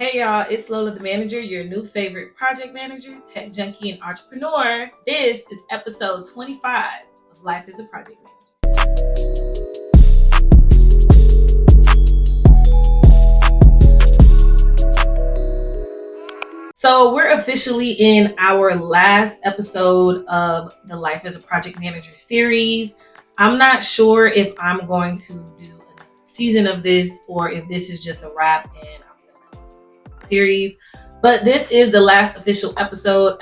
Hey y'all, it's Lola the Manager, your new favorite project manager, tech junkie, and entrepreneur. This is episode 25 of Life as a Project Manager. So we're officially in our last episode of the Life as a Project Manager series. I'm not sure if I'm going to do another season of this or if this is just a wrap and series, but this is the last official episode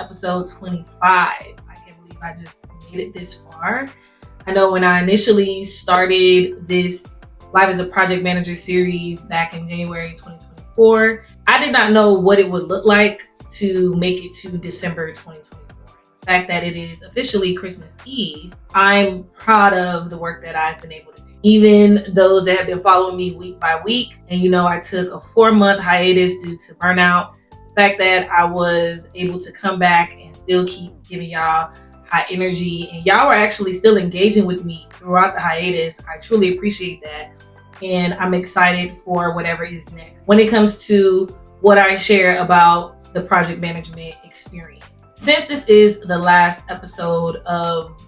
25. I can't believe I just made it this far. I know when I initially started this Live as a Project Manager series back in January 2024, I did not know what it would look like to make it to December 2024. The fact that it is officially Christmas Eve, I'm proud of the work that I've been able to do. Even those that have been following me week by week, and I took a 4-month hiatus due to burnout. The fact that I was able to come back and still keep giving y'all high energy, and y'all were actually still engaging with me throughout the hiatus. I truly appreciate that, and I'm excited for whatever is next when it comes to what I share about the project management experience. Since this is the last episode of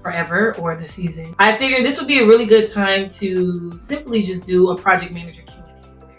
forever or the season, I figured this would be a really good time to simply just do a project manager Q&A where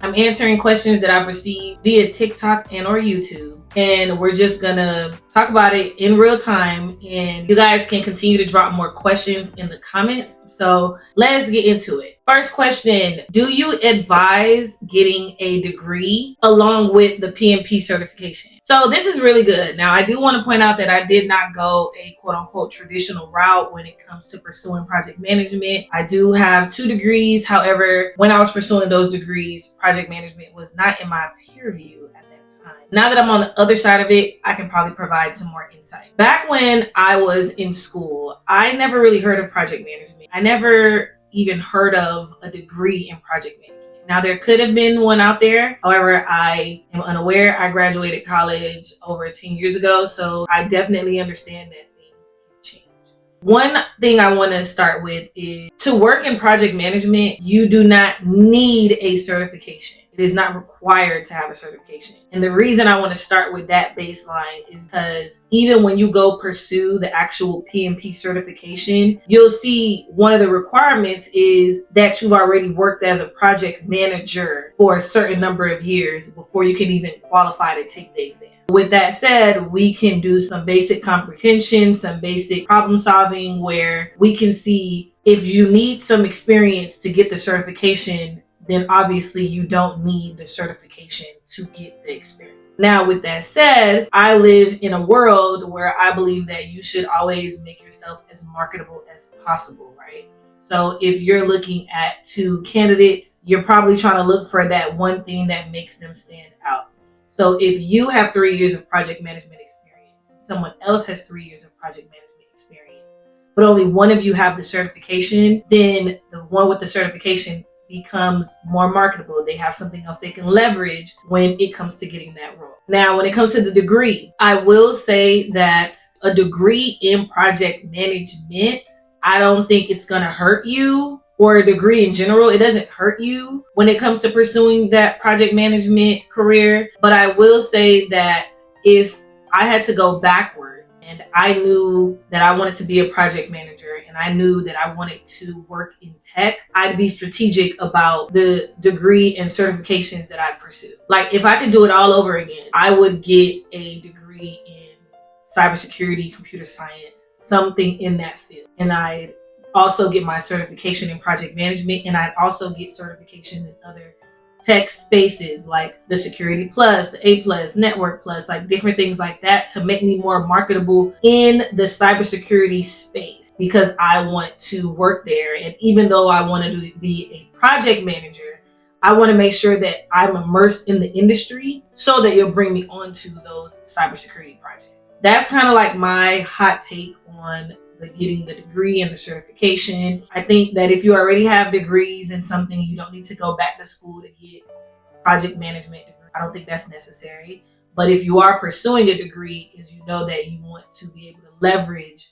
I'm answering questions that I've received via TikTok and or YouTube, and we're just gonna talk about it in real time, and you guys can continue to drop more questions in the comments. So let's get into it. First question: do you advise getting a degree along with the PMP certification? So this is really good. Now, I do want to point out that I did not go a quote unquote traditional route when it comes to pursuing project management. I do have 2 degrees. However, when I was pursuing those degrees, project management was not in my peer view at that time. Now that I'm on the other side of it, I can probably provide some more insight. Back when I was in school, I never really heard of project management. I never even heard of a degree in project management. Now, there could have been one out there. However, I am unaware. I graduated college over 10 years ago, so I definitely understand that things can change. One thing I want to start with is to work in project management, you do not need a certification. It is not required to have a certification. And the reason I want to start with that baseline is because even when you go pursue the actual PMP certification, you'll see one of the requirements is that you've already worked as a project manager for a certain number of years before you can even qualify to take the exam. With that said, we can do some basic comprehension, some basic problem solving where we can see if you need some experience to get the certification, then obviously you don't need the certification to get the experience. Now, with that said, I live in a world where I believe that you should always make yourself as marketable as possible, right? So if you're looking at 2 candidates, you're probably trying to look for that one thing that makes them stand out. So if you have 3 years of project management experience, someone else has 3 years of project management experience, but only one of you have the certification, then the one with the certification becomes more marketable. They have something else they can leverage when it comes to getting that role. Now, when it comes to the degree, I will say that a degree in project management, I don't think it's going to hurt you, or a degree in general. It doesn't hurt you when it comes to pursuing that project management career. But I will say that if I had to go backwards, and I knew that I wanted to be a project manager and I knew that I wanted to work in tech, I'd be strategic about the degree and certifications that I'd pursue. Like, if I could do it all over again, I would get a degree in cybersecurity, computer science, something in that field. And I'd also get my certification in project management, and I'd also get certifications in other tech spaces like the Security Plus, the A Plus, Network Plus, like different things like that to make me more marketable in the cybersecurity space, because I want to work there. And even though I want to be a project manager, I want to make sure that I'm immersed in the industry so that you'll bring me onto those cybersecurity projects. That's kind of like my hot take on getting the degree and the certification. I think that if you already have degrees in something, you don't need to go back to school to get a project management degree. I don't think that's necessary. But if you are pursuing a degree because you know that you want to be able to leverage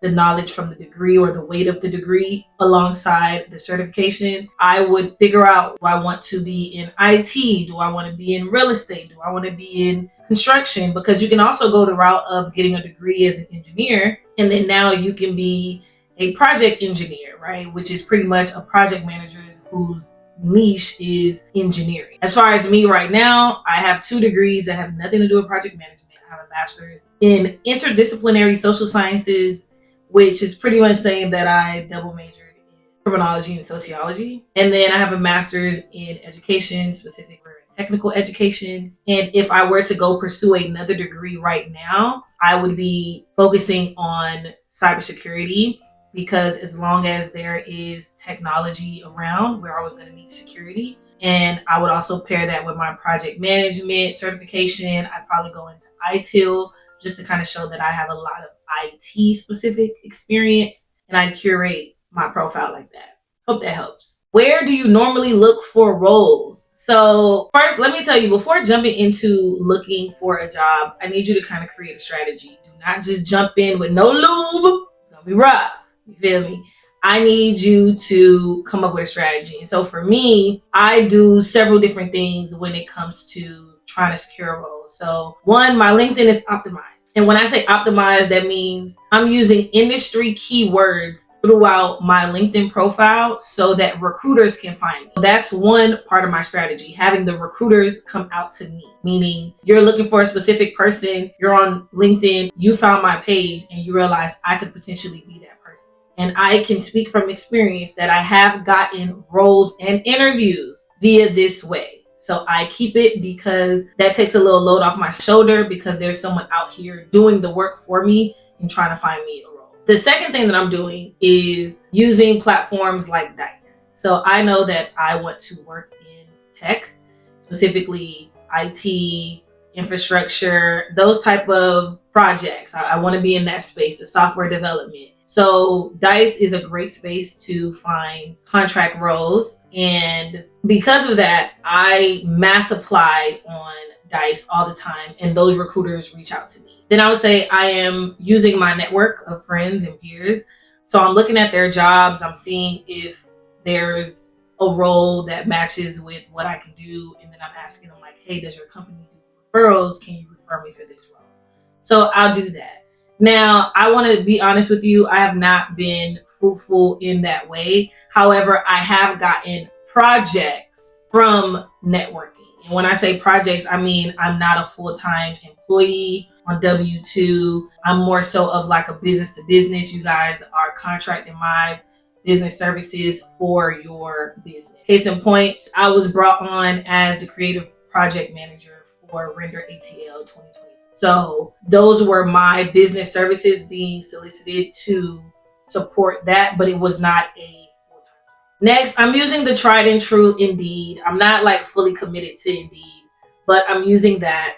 the knowledge from the degree or the weight of the degree alongside the certification. I would figure out, do I want to be in IT? Do I want to be in real estate? Do I want to be in construction? Because you can also go the route of getting a degree as an engineer, and then now you can be a project engineer, right? Which is pretty much a project manager whose niche is engineering. As far as me right now, I have 2 degrees that have nothing to do with project management. I have a master's in interdisciplinary social sciences, which is pretty much saying that I double majored in criminology and sociology. And then I have a master's in education, specifically technical education. And if I were to go pursue another degree right now, I would be focusing on cybersecurity, because as long as there is technology around, we're always going to need security. And I would also pair that with my project management certification. I'd probably go into ITIL just to kind of show that I have a lot of IT specific experience, and I'd curate my profile like that. Hope that helps. Where do you normally look for roles? So first, let me tell you, before jumping into looking for a job, I need you to kind of create a strategy. Do not just jump in with no lube. It's going to be rough. You feel me? I need you to come up with a strategy. And so for me, I do several different things when it comes to trying to secure a role. So 1, my LinkedIn is optimized. And when I say optimized, that means I'm using industry keywords throughout my LinkedIn profile so that recruiters can find me. That's one part of my strategy, having the recruiters come out to me, meaning you're looking for a specific person, you're on LinkedIn, you found my page, and you realize I could potentially be that person. And I can speak from experience that I have gotten roles and interviews via this way. So I keep it because that takes a little load off my shoulder, because there's someone out here doing the work for me and trying to find me a role. The second thing that I'm doing is using platforms like Dice. So I know that I want to work in tech, specifically IT, infrastructure, those type of projects. I want to be in that space, the software development. So Dice is a great space to find contract roles. And because of that, I mass apply on Dice all the time, and those recruiters reach out to me. Then I would say I am using my network of friends and peers. So I'm looking at their jobs. I'm seeing if there's a role that matches with what I can do. And then I'm asking them like, hey, does your company do referrals? Can you refer me for this role? So I'll do that. Now, I want to be honest with you. I have not been fruitful in that way. However, I have gotten projects from networking. And when I say projects, I mean I'm not a full-time employee on W-2. I'm more so of like a business to business. You guys are contracting my business services for your business. Case in point, I was brought on as the creative project manager for Render ATL 2020. So those were my business services being solicited to support that, but it was not a full-time job. Next, I'm using the tried and true Indeed. I'm not like fully committed to Indeed, but I'm using that.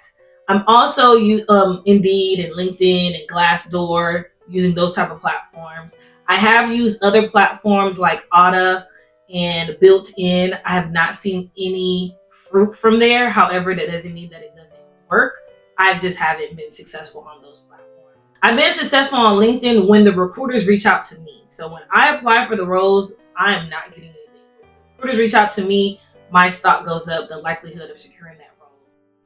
I'm also Indeed and LinkedIn and Glassdoor, using those type of platforms. I have used other platforms like Otta and Built-in. I have not seen any fruit from there. However, that doesn't mean that it doesn't work. I just haven't been successful on those platforms. I've been successful on LinkedIn when the recruiters reach out to me. So when I apply for the roles, I am not getting anything. When recruiters reach out to me, my stock goes up, the likelihood of securing that role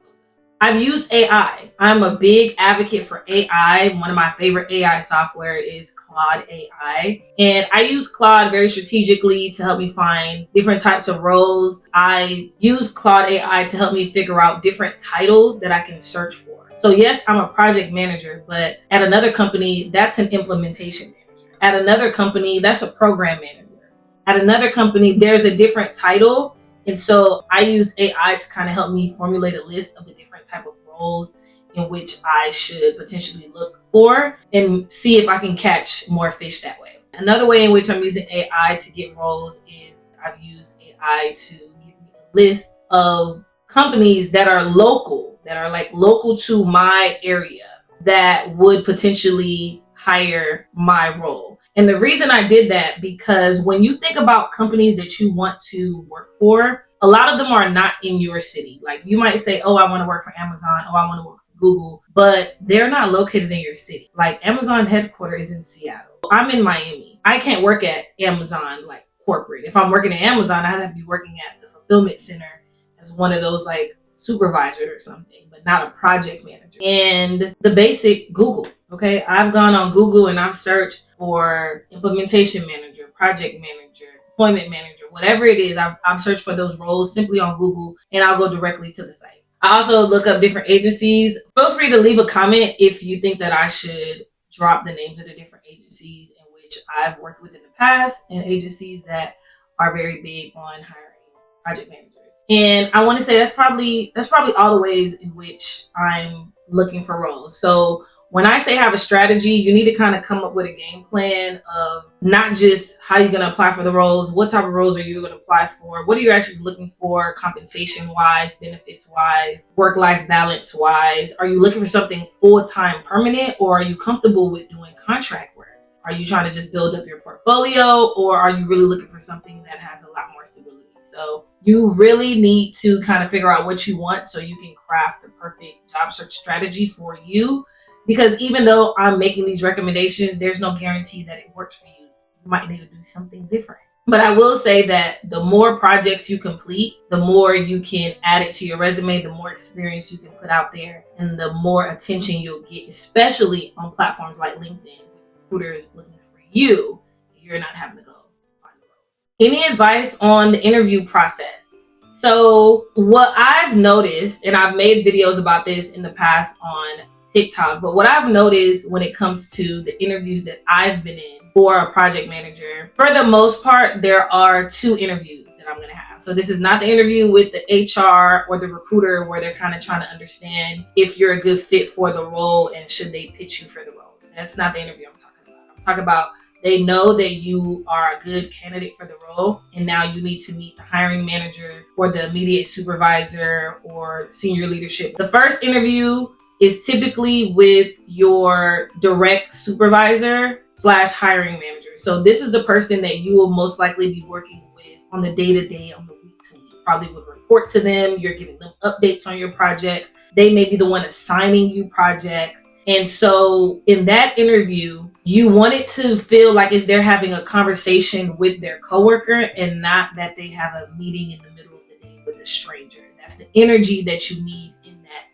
goes up. I've used AI. I'm a big advocate for AI. One of my favorite AI software is Claude AI. And I use Claude very strategically to help me find different types of roles. I use Claude AI to help me figure out different titles that I can search for. So yes, I'm a project manager, but at another company, that's an implementation manager. At another company, that's a program manager. At another company, there's a different title. And so I used AI to kind of help me formulate a list of the different type of roles in which I should potentially look for and see if I can catch more fish that way. Another way in which I'm using AI to get roles is I've used AI to give me a list of companies that are local, that are like local to my area, that would potentially hire my role. And the reason I did that, because when you think about companies that you want to work for, a lot of them are not in your city. Like you might say, oh, I want to work for Amazon. Oh, I want to work for Google, but they're not located in your city. Like Amazon headquarters is in Seattle. I'm in Miami. I can't work at Amazon like corporate. If I'm working at Amazon, I have to be working at the fulfillment center as one of those like supervisor or something, but not a project manager. And the basic Google. Okay, I've gone on Google and I've searched for implementation manager, project manager, deployment manager, whatever it is. I've searched for those roles simply on Google, and I'll go directly to the site. I also look up different agencies. Feel free to leave a comment if you think that I should drop the names of the different agencies in which I've worked with in the past, and agencies that are very big on hiring project managers. And I want to say that's probably all the ways in which I'm looking for roles. So when I say have a strategy, you need to kind of come up with a game plan of not just how you're going to apply for the roles, what type of roles are you going to apply for, what are you actually looking for compensation wise, benefits wise, work-life balance wise. Are you looking for something full-time permanent, or are you comfortable with doing contract work? Are you trying to just build up your portfolio, or are you really looking for something that has a lot more stability? So you really need to kind of figure out what you want so you can craft the perfect job search strategy for you. Because even though I'm making these recommendations, there's no guarantee that it works for you. You might need to do something different. But I will say that the more projects you complete, the more you can add it to your resume, the more experience you can put out there, and the more attention you'll get, especially on platforms like LinkedIn, recruiters looking for you. You're not having to go find the roles. Any advice on the interview process? So what I've noticed, and I've made videos about this in the past on TikTok, but what I've noticed when it comes to the interviews that I've been in for a project manager, for the most part, there are 2 interviews that I'm going to have. So this is not the interview with the HR or the recruiter where they're kind of trying to understand if you're a good fit for the role and should they pitch you for the role. That's not the interview I'm talking about. I'm talking about they know that you are a good candidate for the role, and now you need to meet the hiring manager or the immediate supervisor or senior leadership. The first interview is typically with your direct supervisor / hiring manager. So this is the person that you will most likely be working with on the day-to-day, on the week-to-week. Probably would report to them. You're giving them updates on your projects. They may be the one assigning you projects. And so in that interview, you want it to feel like if they're having a conversation with their coworker and not that they have a meeting in the middle of the day with a stranger. That's the energy that you need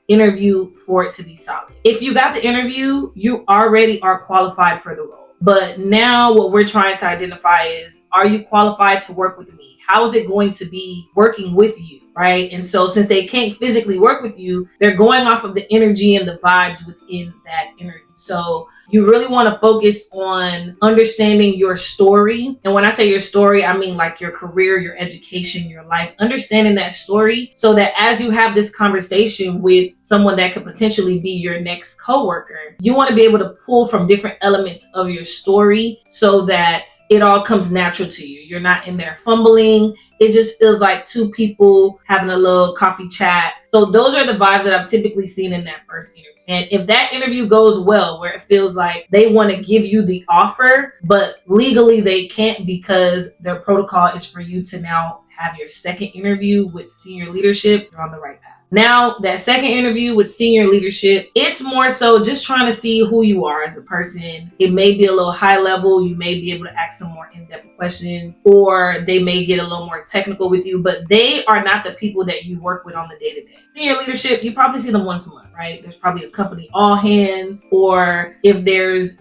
interview for it to be solid. If you got the interview, you already are qualified for the role. But now what we're trying to identify is, are you qualified to work with me? How is it going to be working with you, right? And so since they can't physically work with you, they're going off of the energy and the vibes within that interview. So you really want to focus on understanding your story. And when I say your story, I mean like your career, your education, your life, understanding that story so that as you have this conversation with someone that could potentially be your next coworker, you want to be able to pull from different elements of your story so that it all comes natural to you. You're not in there fumbling. It just feels like 2 people having a little coffee chat. So those are the vibes that I've typically seen in that first interview. And if that interview goes well, where it feels like they want to give you the offer, but legally they can't because their protocol is for you to now have your second interview with senior leadership, you're on the right path. Now, that second interview with senior leadership, it's more so just trying to see who you are as a person. It may be a little high level. You may be able to ask some more in-depth questions, or they may get a little more technical with you, but they are not the people that you work with on the day-to-day. Senior leadership, you probably see them once a month, right? There's probably a company all hands, or if there's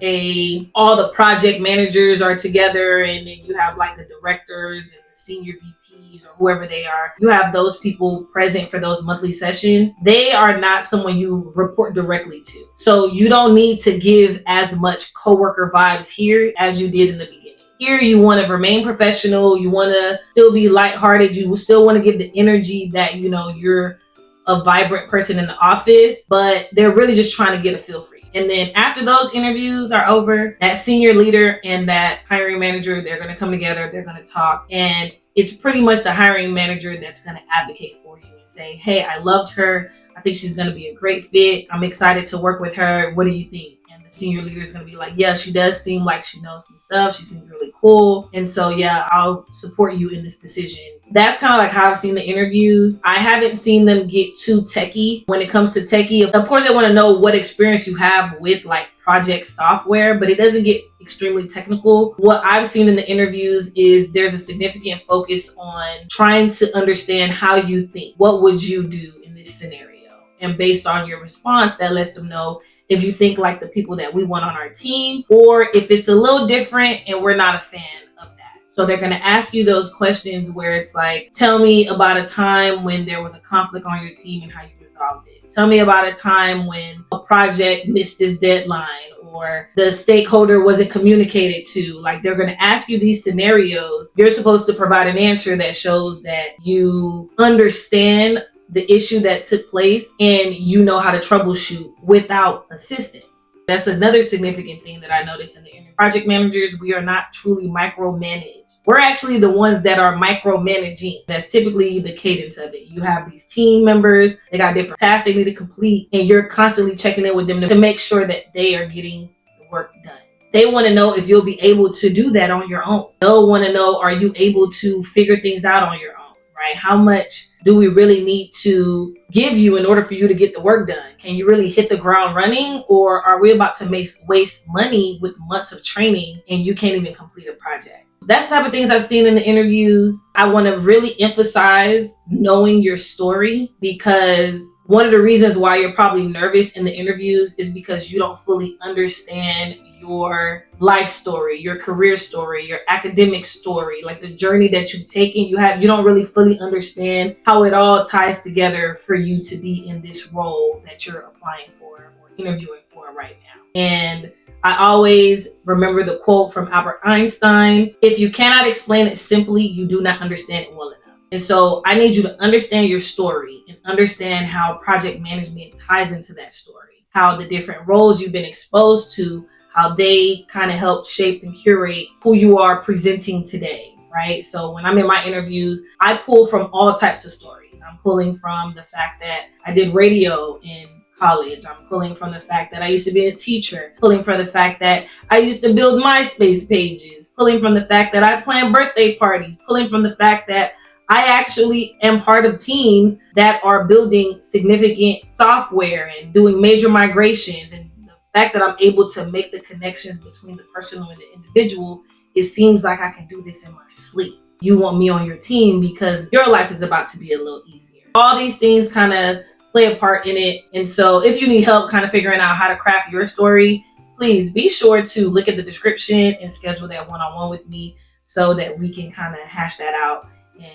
all the project managers are together and then you have like the directors and the senior VPs or whoever they are, you have those people present for those monthly sessions. They are not someone you report directly to. So you don't need to give as much coworker vibes here as you did in the beginning. Here, you want to remain professional. You want to still be lighthearted. You will still want to give the energy that, you're a vibrant person in the office, but they're really just trying to get a feel for you. And then after those interviews are over, that senior leader and that hiring manager, they're going to come together, they're going to talk. And it's pretty much the hiring manager that's going to advocate for you and say, hey, I loved her. I think she's going to be a great fit. I'm excited to work with her. What do you think? And the senior leader is going to be like, yeah, she does seem like she knows some stuff. She seems really pull. And so, yeah, I'll support you in this decision. That's kind of like how I've seen the interviews. I haven't seen them get too techie when it comes to techie. Of course, they want to know what experience you have with like project software, but it doesn't get extremely technical. What I've seen in the interviews is there's a significant focus on trying to understand how you think. What would you do in this scenario? And based on your response, that lets them know if you think like the people that we want on our team, or if it's a little different and we're not a fan of that. So they're going to ask you those questions where it's like, tell me about a time when there was a conflict on your team and how you resolved it. Tell me about a time when a project missed its deadline or the stakeholder wasn't communicated to. Like, they're going to ask you these scenarios. You're supposed to provide an answer that shows that you understand the issue that took place and you know how to troubleshoot without assistance. That's another significant thing that I noticed in the interview. Project managers, we are not truly micromanaged. We're actually the ones that are micromanaging. That's typically the cadence of it. You have these team members, they got different tasks they need to complete, and you're constantly checking in with them to make sure that they are getting the work done. They want to know if you'll be able to do that on your own. They'll want to know, are you able to figure things out on your own, right? How much do we really need to give you in order for you to get the work done? Can you really hit the ground running, or are we about to waste money with months of training and you can't even complete a project? That's the type of things I've seen in the interviews. I want to really emphasize knowing your story, because one of the reasons why you're probably nervous in the interviews is because you don't fully understand your life story, your career story, your academic story, like the journey that you've taken. You don't really fully understand how it all ties together for you to be in this role that you're applying for or interviewing for right now. And I always remember the quote from Albert Einstein: if you cannot explain it simply, you do not understand it well enough. And so I need you to understand your story and understand how project management ties into that story, how the different roles you've been exposed to, how they kind of help shape and curate who you are presenting today, right? So when I'm in my interviews, I pull from all types of stories. I'm pulling from the fact that I did radio in college. I'm pulling from the fact that I used to be a teacher, pulling from the fact that I used to build MySpace pages, pulling from the fact that I plan birthday parties, pulling from the fact that I actually am part of teams that are building significant software and doing major migrations, and fact that I'm able to make the connections between the personal and the individual. It seems like I can do this in my sleep. You want me on your team because your life is about to be a little easier. All these things kind of play a part in it. And so if you need help kind of figuring out how to craft your story, please be sure to look at the description and schedule that one-on-one with me so that we can kind of hash that out and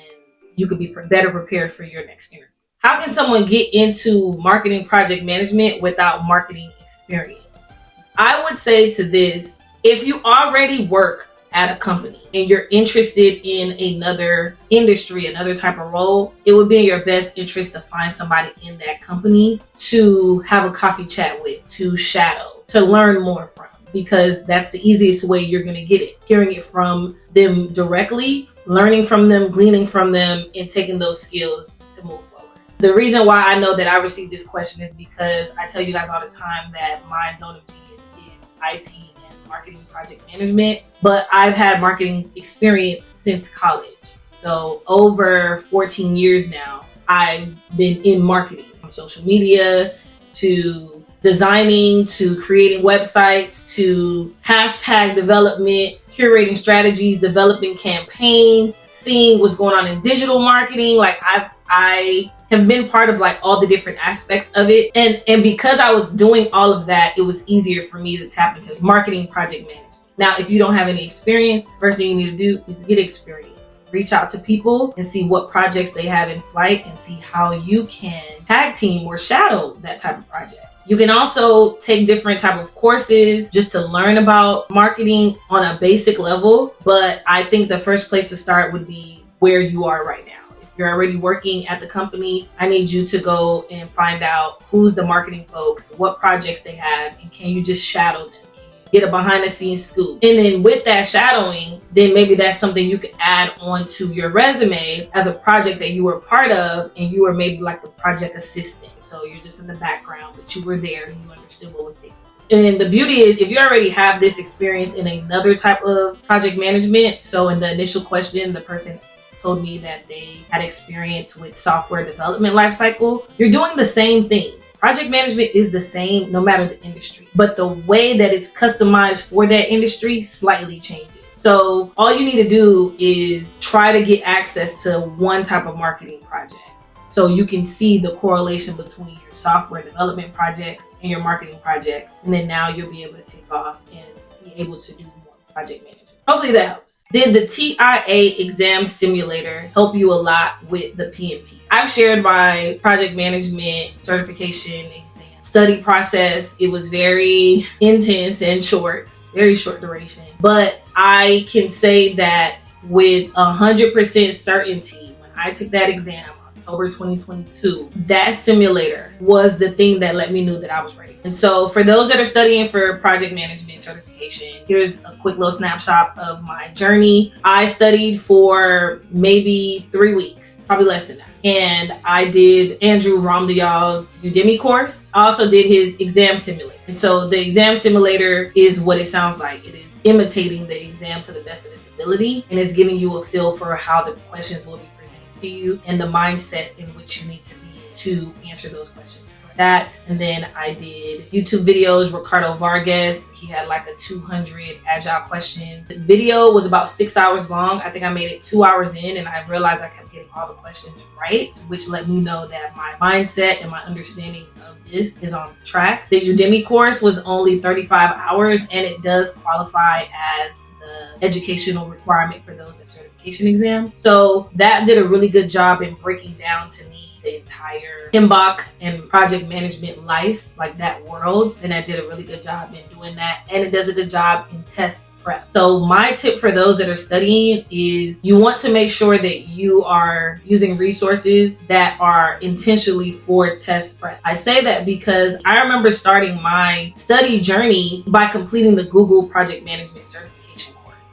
you could be better prepared for your next interview. How can someone get into marketing project management without marketing experience? I would say to this, if you already work at a company and you're interested in another industry, another type of role, it would be in your best interest to find somebody in that company to have a coffee chat with, to shadow, to learn more from, because that's the easiest way you're going to get it. Hearing it from them directly, learning from them, gleaning from them, and taking those skills to move forward. The reason why I know that I received this question is because I tell you guys all the time that my zone of genius is IT and marketing project management, but I've had marketing experience since college. So over 14 years now, I've been in marketing, from social media to designing, to creating websites, to hashtag development, curating strategies, developing campaigns, seeing what's going on in digital marketing. Like I have been part of like all the different aspects of it. And because I was doing all of that, it was easier for me to tap into marketing project management. Now, if you don't have any experience, first thing you need to do is get experience. Reach out to people and see what projects they have in flight and see how you can tag team or shadow that type of project. You can also take different type of courses just to learn about marketing on a basic level. But I think the first place to start would be where you are right now. If you're already working at the company, I need you to go and find out who's the marketing folks, what projects they have, and can you just shadow them? Get a behind the scenes scoop. And then with that shadowing, then maybe that's something you could add onto your resume as a project that you were part of, and you were maybe like the project assistant. So you're just in the background, but you were there and you understood what was taking place. And the beauty is, if you already have this experience in another type of project management, so in the initial question, the person told me that they had experience with software development lifecycle, you're doing the same thing. Project management is the same no matter the industry, but the way that it's customized for that industry slightly changes. So all you need to do is try to get access to one type of marketing project, so you can see the correlation between your software development projects and your marketing projects. And then now you'll be able to take off and be able to do more project management. Hopefully that helps. Did the TIA exam simulator help you a lot with the PMP? I've shared my project management certification exam study process. It was very intense and short, very short duration. But I can say that with 100% certainty, when I took that exam, October 2022, that simulator was the thing that let me know that I was ready. And so for those that are studying for project management certification, here's a quick little snapshot of my journey. I studied for maybe 3 weeks, probably less than that. And I did Andrew Ramdayal's Udemy course. I also did his exam simulator. And so the exam simulator is what it sounds like. It is imitating the exam to the best of its ability, and it's giving you a feel for how the questions will be to you and the mindset in which you need to be to answer those questions. That, and then I did YouTube videos. Ricardo Vargas, he had like a 200 agile questions. The video was about 6 hours long. I think I made it 2 hours in, and I realized I kept getting all the questions right, which let me know that my mindset and my understanding of this is on track. The Udemy course was only 35 hours, and it does qualify as educational requirement for those in certification exam. So that did a really good job in breaking down to me the entire PMBOK and project management life, like that world. And I did a really good job in doing that. And it does a good job in test prep. So my tip for those that are studying is you want to make sure that you are using resources that are intentionally for test prep. I say that because I remember starting my study journey by completing the Google Project Management Certification.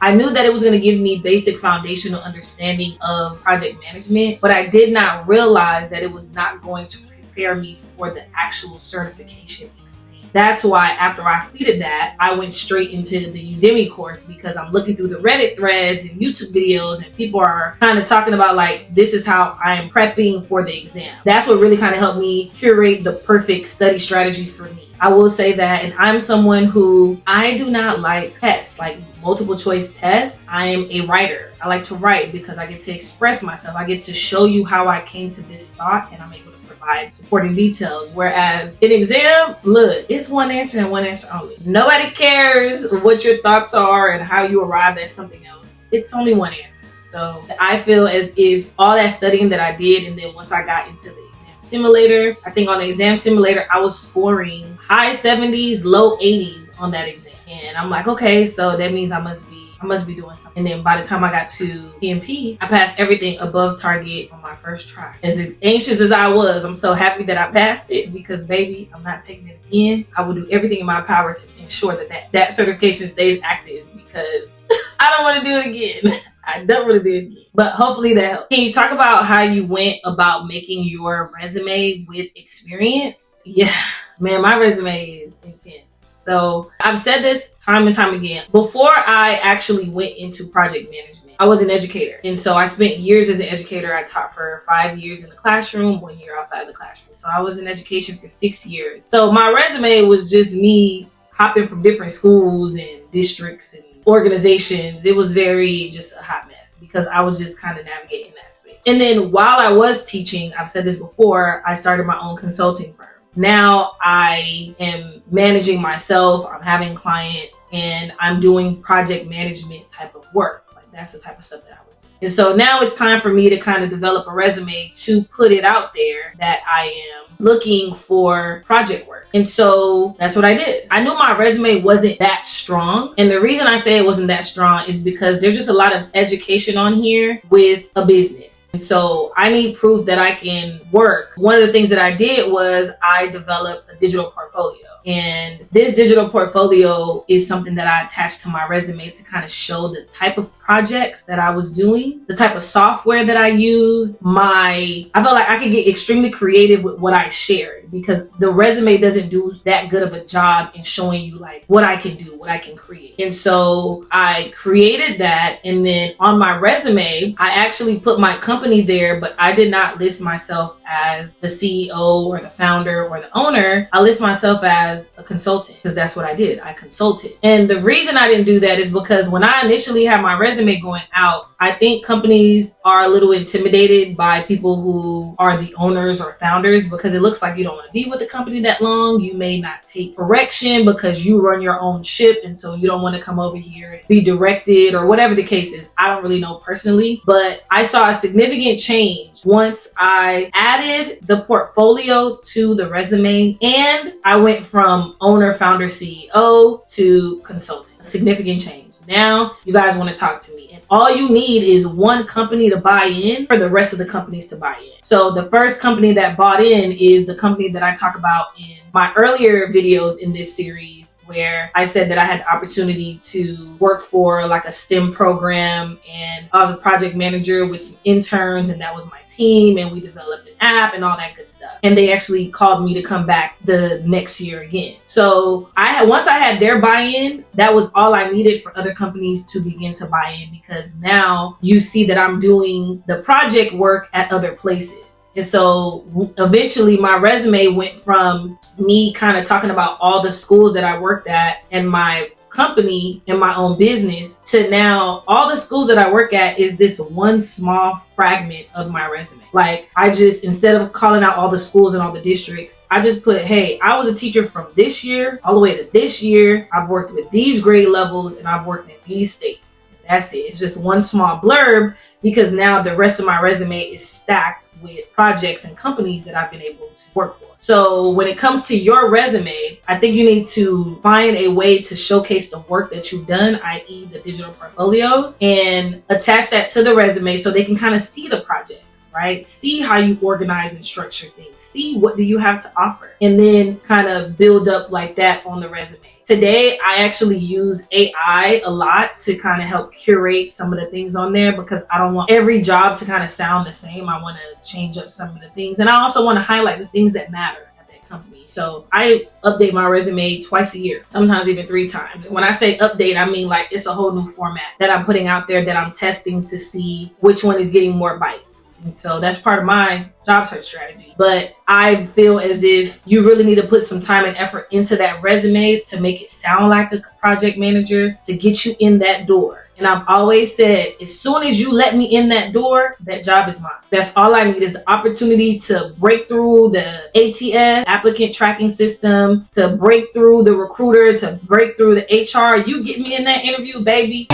I knew that it was going to give me basic foundational understanding of project management, but I did not realize that it was not going to prepare me for the actual certification exam. That's why after I completed that, I went straight into the Udemy course, because I'm looking through the Reddit threads and YouTube videos, and people are kind of talking about like, this is how I am prepping for the exam. That's what really kind of helped me curate the perfect study strategy for me. I will say that, and I'm someone who, I do not like tests, like multiple choice tests. I am a writer. I like to write because I get to express myself. I get to show you how I came to this thought, and I'm able to provide supporting details. Whereas in exam, look, it's one answer and one answer only. Nobody cares what your thoughts are and how you arrived at something else. It's only one answer. So I feel as if all that studying that I did, and then once I got into the simulator, I think on the exam simulator, I was scoring high 70s, low 80s on that exam. And I'm like, okay, so that means I must be doing something. And then by the time I got to PMP, I passed everything above target on my first try. As anxious as I was, I'm so happy that I passed it, because baby, I'm not taking it again. I will do everything in my power to ensure that certification stays active, because I don't want to do it again. I don't want to do it again. But hopefully that helps. Can you talk about how you went about making your resume with experience? Yeah, man, my resume is intense. So I've said this time and time again. Before I actually went into project management, I was an educator. And so I spent years as an educator. I taught for 5 years in the classroom, 1 year outside of the classroom. So I was in education for 6 years. So my resume was just me hopping from different schools and districts and organizations. It was very just a hot mess, because I was just kind of navigating that space. And then while I was teaching, I've said this before, I started my own consulting firm. Now I am managing myself, I'm having clients, and I'm doing project management type of work. Like that's the type of stuff that I was doing. And so now it's time for me to kind of develop a resume to put it out there that I am looking for project work. And so that's what I did. I knew my resume wasn't that strong. And the reason I say it wasn't that strong is because there's just a lot of education on here with a business. And so I need proof that I can work. One of the things that I did was I developed a digital portfolio. And this digital portfolio is something that I attached to my resume to kind of show the type of projects that I was doing, the type of software that I used. I felt like I could get extremely creative with what I shared, because the resume doesn't do that good of a job in showing you like what I can do, what I can create. And so I created that, and then on my resume, I actually put my company there, but I did not list myself as the CEO or the founder or the owner. I list myself as a consultant, because that's what I did. I consulted. And the reason I didn't do that is because when I initially had my resume going out, I think companies are a little intimidated by people who are the owners or founders, because it looks like you don't want to be with the company that long. You may not take correction because you run your own ship, and so you don't want to come over here and be directed or whatever the case is. I don't really know personally, but I saw a significant change once I added the portfolio to the resume and I went from owner, founder, CEO to consultant. A significant change. Now you guys want to talk to me, and all you need is one company to buy in for the rest of the companies to buy in. So the first company that bought in is the company that I talk about in my earlier videos in this series, where I said that I had the opportunity to work for like a STEM program, and I was a project manager with some interns, and that was my team, and we developed an app and all that good stuff. And they actually called me to come back the next year again. So once I had their buy-in, that was all I needed for other companies to begin to buy in, because now you see that I'm doing the project work at other places. And so eventually my resume went from me kind of talking about all the schools that I worked at and my company and my own business, to now all the schools that I work at is this one small fragment of my resume. Like, I just, instead of calling out all the schools and all the districts, I just put, hey, I was a teacher from this year all the way to this year. I've worked with these grade levels and I've worked in these states. That's it. It's just one small blurb, because now the rest of my resume is stacked with projects and companies that I've been able to work for. So when it comes to your resume, I think you need to find a way to showcase the work that you've done, i.e. the digital portfolios, and attach that to the resume so they can kind of see the projects, right? See how you organize and structure things. See what do you have to offer, and then kind of build up like that on the resume. Today, I actually use AI a lot to kind of help curate some of the things on there, because I don't want every job to kind of sound the same. I want to change up some of the things, and I also want to highlight the things that matter at that company. So I update my resume twice a year, sometimes even 3 times. When I say update, I mean like it's a whole new format that I'm putting out there that I'm testing to see which one is getting more bites. And so that's part of my job search strategy. But I feel as if you really need to put some time and effort into that resume to make it sound like a project manager, to get you in that door. And I've always said, as soon as you let me in that door, that job is mine. That's all I need, is the opportunity to break through the ATS, applicant tracking system, to break through the recruiter, to break through the HR. You get me in that interview, baby.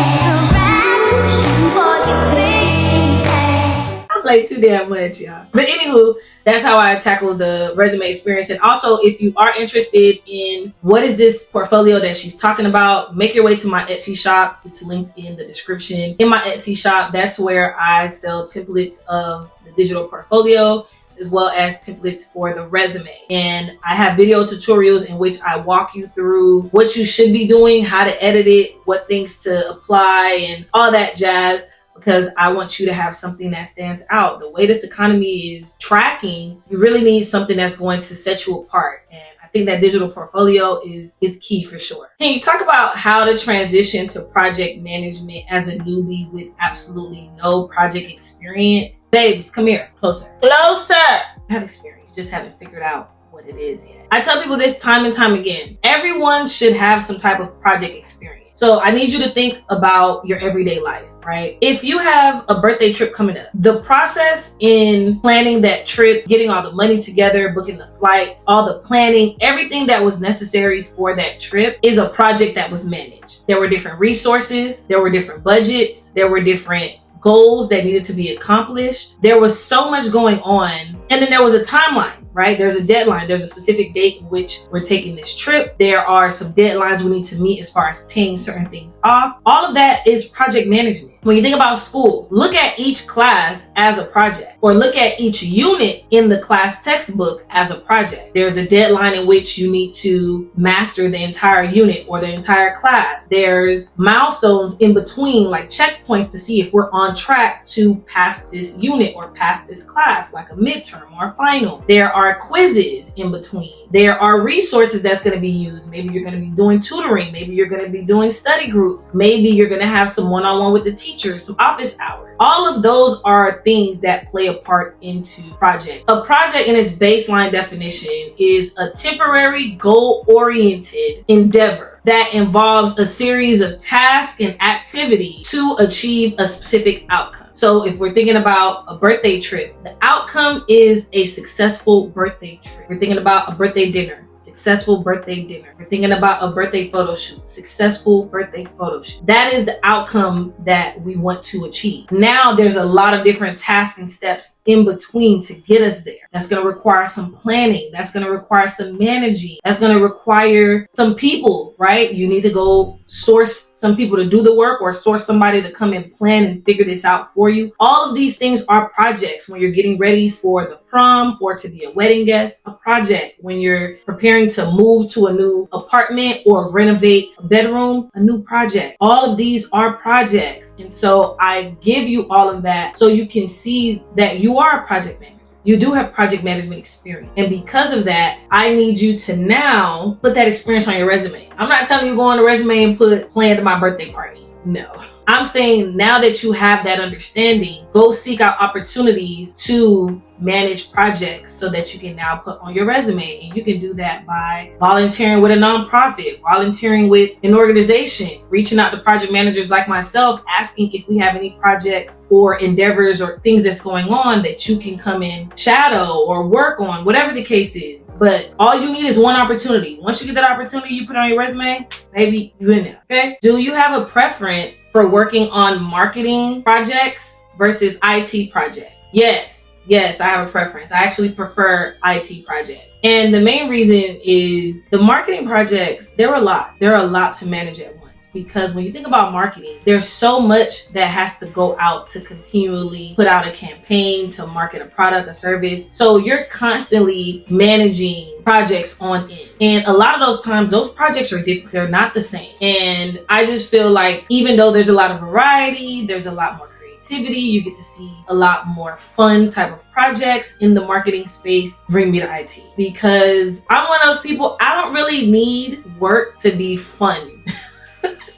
Play too damn much, y'all. But anywho, that's how I tackle the resume experience. And also, if you are interested in what is this portfolio that she's talking about, make your way to my Etsy shop. It's linked in the description. In my Etsy shop, that's where I sell templates of the digital portfolio, as well as templates for the resume. And I have video tutorials in which I walk you through what you should be doing, how to edit it, what things to apply, and all that jazz, because I want you to have something that stands out. The way this economy is tracking, you really need something that's going to set you apart. And I think that digital portfolio is key for sure. Can you talk about how to transition to project management as a newbie with absolutely no project experience? Babes, come here, closer. Closer! I have experience, you just haven't figured out what it is yet. I tell people this time and time again. Everyone should have some type of project experience. So I need you to think about your everyday life, right? If you have a birthday trip coming up, the process in planning that trip, getting all the money together, booking the flights, all the planning, everything that was necessary for that trip is a project that was managed. There were different resources, there were different budgets, there were different goals that needed to be accomplished. There was so much going on. And then there was a timeline. right? There's a deadline. There's a specific date in which we're taking this trip. There are some deadlines we need to meet as far as paying certain things off. All of that is project management. When you think about school, look at each class as a project, or look at each unit in the class textbook as a project. There's a deadline in which you need to master the entire unit or the entire class. There's milestones in between, like checkpoints to see if we're on track to pass this unit or pass this class, like a midterm or a final. There are quizzes in between. There are resources that's going to be used. Maybe you're going to be doing tutoring. Maybe you're going to be doing study groups. Maybe you're going to have some one-on-one with the teacher, some office hours. All of those are things that play a part into project. A project in its baseline definition is a temporary goal-oriented endeavor that involves a series of tasks and activities to achieve a specific outcome. So if we're thinking about a birthday trip, the outcome is a successful birthday trip. We're thinking about a birthday dinner, successful birthday dinner. We're thinking about a birthday photo shoot, successful birthday photo shoot. That is the outcome that we want to achieve. Now there's a lot of different tasks and steps in between to get us there. That's going to require some planning. That's going to require some managing. That's going to require some people, right? You need to go source some people to do the work, or source somebody to come and plan and figure this out for you. All of these things are projects. When you're getting ready for the prom or to be a wedding guest, a project. When you're preparing to move to a new apartment or renovate a bedroom, a new project. All of these are projects. And so I give you all of that so you can see that you are a project manager. You do have project management experience. And because of that, I need you to now put that experience on your resume. I'm not telling you go on the resume and put plan to my birthday party. No. I'm saying now that you have that understanding, go seek out opportunities to manage projects so that you can now put on your resume. And you can do that by volunteering with a nonprofit, volunteering with an organization, reaching out to project managers like myself, asking if we have any projects or endeavors or things that's going on that you can come in, shadow or work on, whatever the case is. But all you need is one opportunity. Once you get that opportunity, you put on your resume, maybe you in there, okay? Do you have a preference for working on marketing projects versus IT projects? Yes, I have a preference. I actually prefer IT projects. And the main reason is the marketing projects, they're a lot. They're a lot to manage at once. Because when you think about marketing, there's so much that has to go out to continually put out a campaign, to market a product, a service. So you're constantly managing projects on end. And a lot of those times, those projects are different. They're not the same. And I just feel like even though there's a lot of variety, there's a lot more creativity, you get to see a lot more fun type of projects in the marketing space. Bring me to IT, because I'm one of those people, I don't really need work to be fun.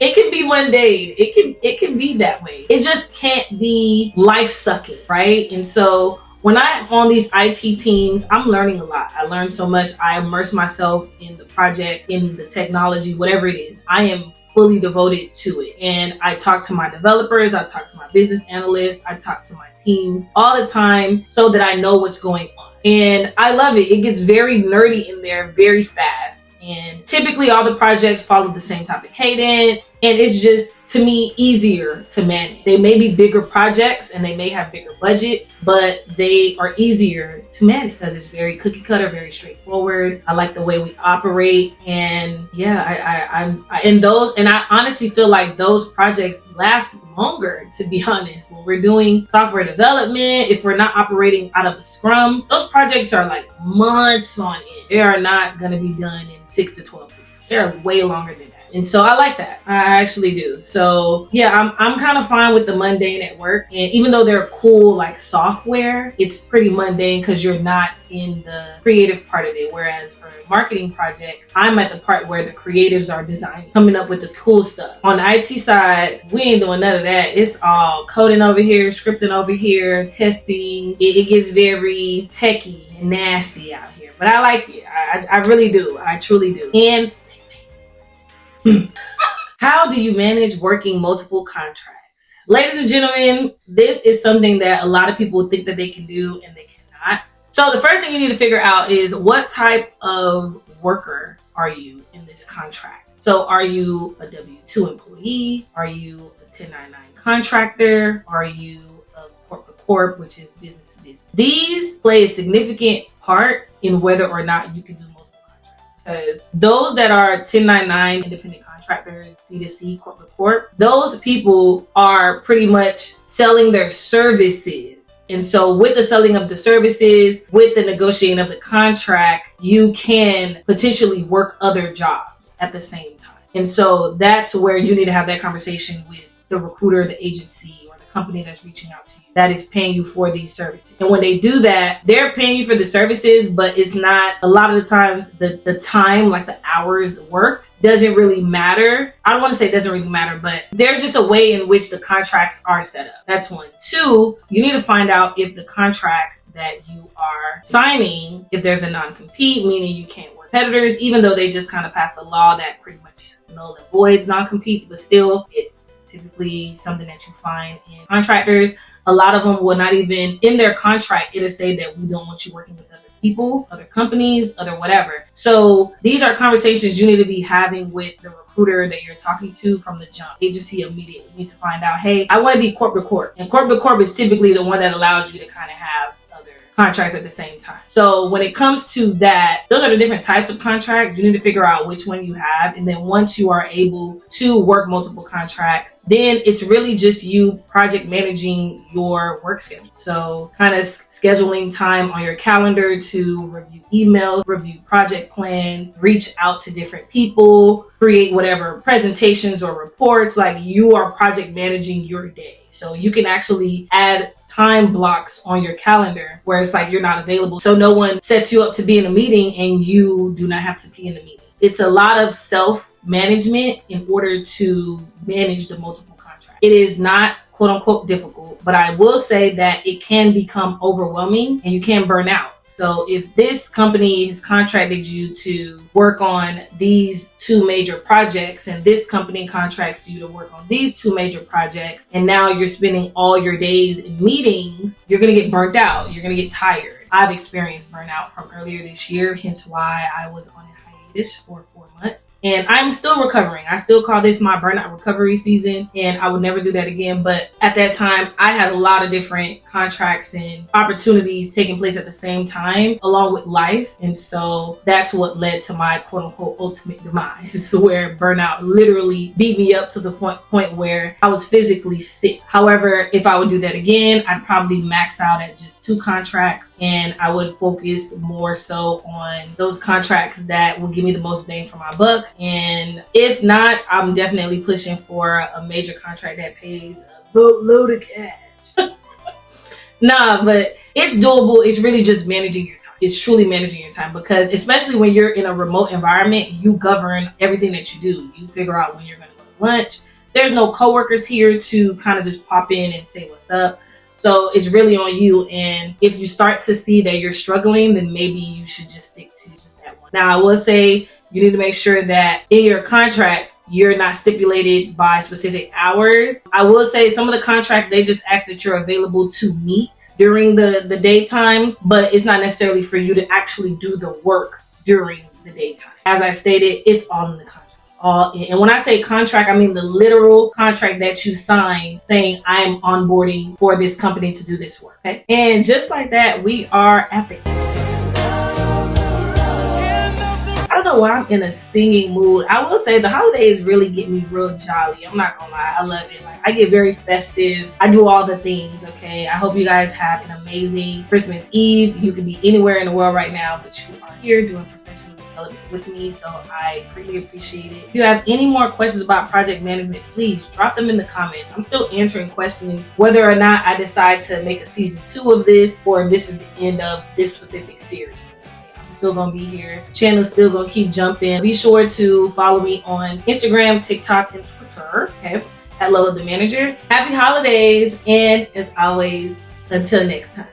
It can be mundane. It can be that way. It just can't be life sucking, right? And so when I'm on these IT teams, I'm learning a lot. I learn so much. I immerse myself in the project, in the technology, whatever it is. I am fully devoted to it. And I talk to my developers, I talk to my business analysts, I talk to my teams all the time so that I know what's going on. And I love it. It gets very nerdy in there very fast. And typically all the projects follow the same type of cadence. And it's just, to me, easier to manage. They may be bigger projects and they may have bigger budgets, but they are easier to manage because it's very cookie cutter, very straightforward. I like the way we operate. And yeah, I honestly feel like those projects last longer, to be honest. When we're doing software development, if we're not operating out of a Scrum, those projects are like months on end. They are not going to be done in 6 to 12 weeks. They're way longer than that. And so I like that. I actually do. So yeah, I'm kind of fine with the mundane at work. And even though they're cool like software, it's pretty mundane because you're not in the creative part of it. Whereas for marketing projects, I'm at the part where the creatives are designing, coming up with the cool stuff. On the IT side, we ain't doing none of that. It's all coding over here, scripting over here, testing. It gets very techy and nasty out here. But I like it. I really do. I truly do. And how do you manage working multiple contracts? Ladies and gentlemen, this is something that a lot of people think that they can do and they cannot. So the first thing you need to figure out is what type of worker are you in this contract? So are you a W-2 employee? Are you a 1099 contractor? Are you a corp, which is business to business? These play a significant part in whether or not you can do multiple contracts. Because those that are 1099 independent contractors, C2C, corp to corp, those people are pretty much selling their services. And so with the selling of the services, with the negotiating of the contract, you can potentially work other jobs at the same time. And so that's where you need to have that conversation with the recruiter, the agency, or the company that's reaching out to you that is paying you for these services. And when they do that, they're paying you for the services, but it's not, a lot of the times, the time, like the hours worked, doesn't really matter. I don't want to say it doesn't really matter, but there's just a way in which the contracts are set up. That's one. Two, you need to find out if the contract that you are signing, if there's a non-compete, meaning you can't work competitors, even though they just kind of passed a law that pretty much null and voids non-competes, but still it's typically something that you find in contractors. A lot of them will not even, in their contract, it'll say that we don't want you working with other people, other companies, other whatever. So these are conversations you need to be having with the recruiter that you're talking to from the jump. Agency immediately needs to find out, hey, I want to be corp to corp. And corp to corp is typically the one that allows you to kind of have other contracts at the same time. So when it comes to that, those are the different types of contracts. You need to figure out which one you have. And then once you are able to work multiple contracts, then it's really just you project managing your work schedule. So kind of scheduling time on your calendar to review emails, review project plans, reach out to different people, create whatever presentations or reports. Like, you are project managing your day. So you can actually add time blocks on your calendar where it's like you're not available. So no one sets you up to be in a meeting and you do not have to be in the meeting. It's a lot of self-management in order to manage the multiple contracts. It is not quote unquote difficult, but I will say that it can become overwhelming and you can burn out. So if this company has contracted you to work on these two major projects and this company contracts you to work on these two major projects, and now you're spending all your days in meetings, you're going to get burnt out. You're going to get tired. I've experienced burnout from earlier this year, hence why I was on a hiatus for 4 months. And I'm still recovering. I still call this my burnout recovery season, and I would never do that again. But at that time, I had a lot of different contracts and opportunities taking place at the same time, along with life. And so that's what led to my quote unquote ultimate demise, where burnout literally beat me up to the point where I was physically sick. However, if I would do that again, I'd probably max out at just 2 contracts, and I would focus more so on those contracts that will give me the most bang for my buck. And if not, I'm definitely pushing for a major contract that pays a boatload of cash. Nah, but it's doable. It's really just managing your time. It's truly managing your time, because especially when you're in a remote environment, you govern everything that you do. You figure out when you're going to go to lunch. There's no coworkers here to kind of just pop in and say what's up. So it's really on you. And if you start to see that you're struggling, then maybe you should just stick to just that one. Now, I will say you need to make sure that in your contract, you're not stipulated by specific hours. I will say some of the contracts, they just ask that you're available to meet during the daytime, but it's not necessarily for you to actually do the work during the daytime. As I stated, it's all in the contract. All in. And when I say contract, I mean the literal contract that you sign saying I'm onboarding for this company to do this work. Okay? And just like that, we are at the end. I don't know why I'm in a singing mood. I will say the holidays really get me real jolly. I'm not gonna lie, I love it. Like, I get very festive. I do all the things, okay? I hope you guys have an amazing Christmas Eve. You could be anywhere in the world right now, but you are here doing professional development with me, so I greatly appreciate it. If you have any more questions about project management, please drop them in the comments. I'm still answering questions whether or not I decide to make a season 2 of this, or if this is the end of this specific series. Still gonna be here. Channel's still gonna keep jumping. Be sure to follow me on Instagram, TikTok, and Twitter, okay, at LolaTheManager. Happy holidays, and as always, until next time.